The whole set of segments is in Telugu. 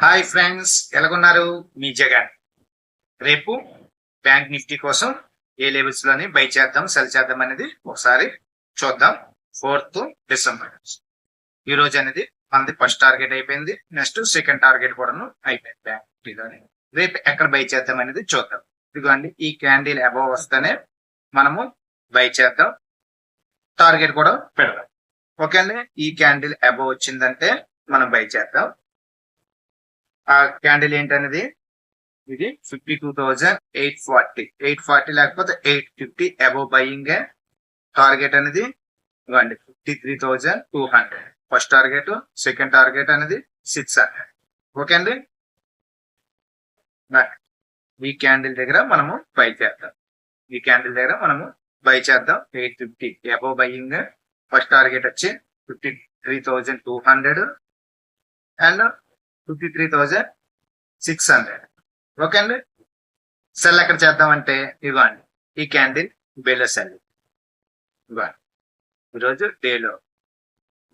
హాయ్ ఫ్రెండ్స్, ఎలాగున్నారు? మీ జగన్. రేపు బ్యాంక్ నిఫ్టీ కోసం ఏ లెవెల్స్ లోని బై చేద్దాం, సెల్ చేద్దాం అనేది ఒకసారి చూద్దాం. 4th డిసెంబర్ ఈ రోజు అనేది మనది ఫస్ట్ టార్గెట్ అయిపోయింది. నెక్స్ట్ సెకండ్ టార్గెట్ కూడాను అయిపోయింది బ్యాంక్ నిఫ్టీలోని. రేపు ఎక్కడ బై చేద్దాం అనేది చూద్దాం. ఇదిగోండి, ఈ క్యాండిల్ అబవ్ వస్తేనే మనము బై చేద్దాం, టార్గెట్ కూడా పెడదాం. ఓకే అండి, ఈ క్యాండిల్ అబవ్ వచ్చిందంటే మనం బై చేద్దాం. ఆ క్యాండిల్ ఏంటనేది ఇది 52,840 లేకపోతే 850 అబవ్ బయింగ్. టార్గెట్ అనేది 53,200 ఫస్ట్ టార్గెట్. సెకండ్ టార్గెట్ అనేది 600. ఓకే అండి, ఈ క్యాండిల్ దగ్గర మనము బై చేద్దాం. ఈ క్యాండిల్ దగ్గర మనము బై చేద్దాం. 850 అబవ్ బయింగ్. ఫస్ట్ టార్గెట్ వచ్చి 53,200 అండ్ 53,600. ఓకే అండి, సెల్ ఎక్కడ చేద్దామంటే ఇవ్వండి, ఈ క్యాండిల్ బేలో సెల్. ఇవ్వండి, ఈరోజు డేలో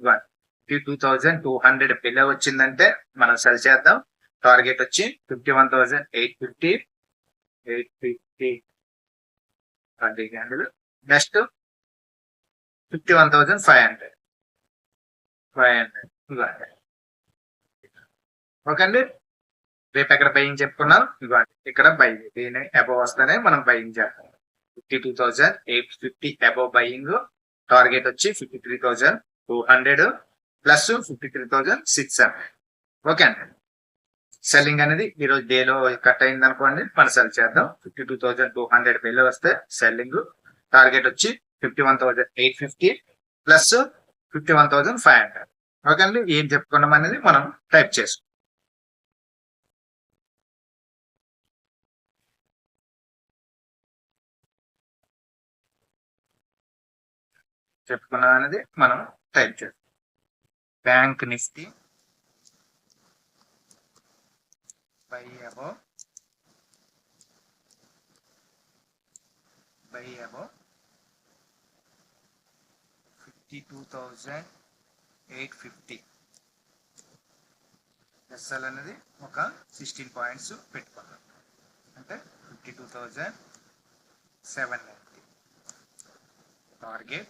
52,200 బిలో వచ్చిందంటే మనం సెల్ చేద్దాం. టార్గెట్ వచ్చి 51,850. 850 క్యాండిల్. నెక్స్ట్ 51,500. ఇవ్వండి. ఓకే అండి, రేపు ఎక్కడ బయింగ్ చెప్పుకున్నాం, ఇవ్వండి ఇక్కడ బై. దీని అబవ్ వస్తేనే మనం బయింగ్ చేస్తాం. 52,850 అబవ్ బయింగ్. టార్గెట్ వచ్చి 53,200 ప్లస్ 53,600. ఓకే అండి, సెల్లింగ్ అనేది ఈరోజు డేలో కట్ అయింది అనుకోండి, మనం సెల్ చేద్దాం. 52,200 బిలో వస్తే సెల్లింగ్. టార్గెట్ వచ్చి 51,850 ప్లస్ 51,500. ఓకే అండి, ఏం చెప్పుకున్నాం అనేది మనం టైప్ చేసుకోం. చెప్పుకున్నాం అనేది మనం టైప్ చేస్తాం. Bank Nifty buy above 52,850. SL అనేది ఒక 16 పాయింట్స్ పెట్టుకున్నాం, అంటే 52,790.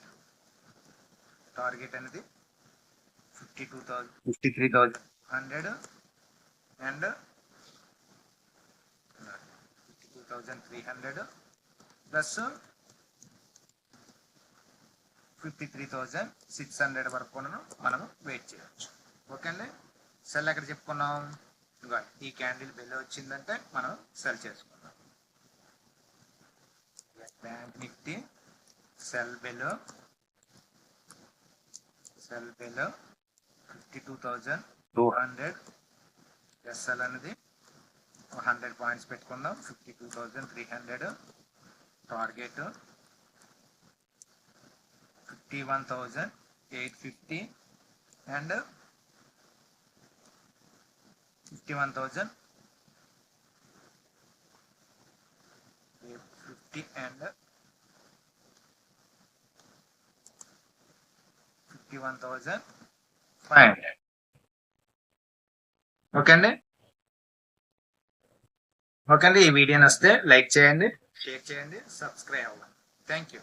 టార్గెట్ అనేది 53,100 అండ్ 52,300 ప్లస్ 53,600 వరకు మనం వెయిట్ చేయవచ్చు. ఓకే అండి, సెల్ ఎక్కడ చెప్పుకున్నాం, ఈ క్యాండిల్ బిల్ వచ్చిందంటే మనం సెల్ చేసుకున్నాం. Bank Nifty sell below 52,200. SL అనేది 100 పాయింట్స్ పెట్టుకుందాం. 52,300. Target 51,850 and 51,850 and 51,500. ఓకే అండి, ఈ వీడియో నచ్చితే లైక్ చేయండి, షేర్ చేయండి, సబ్స్క్రైబ్ అవ్వండి. Thank you.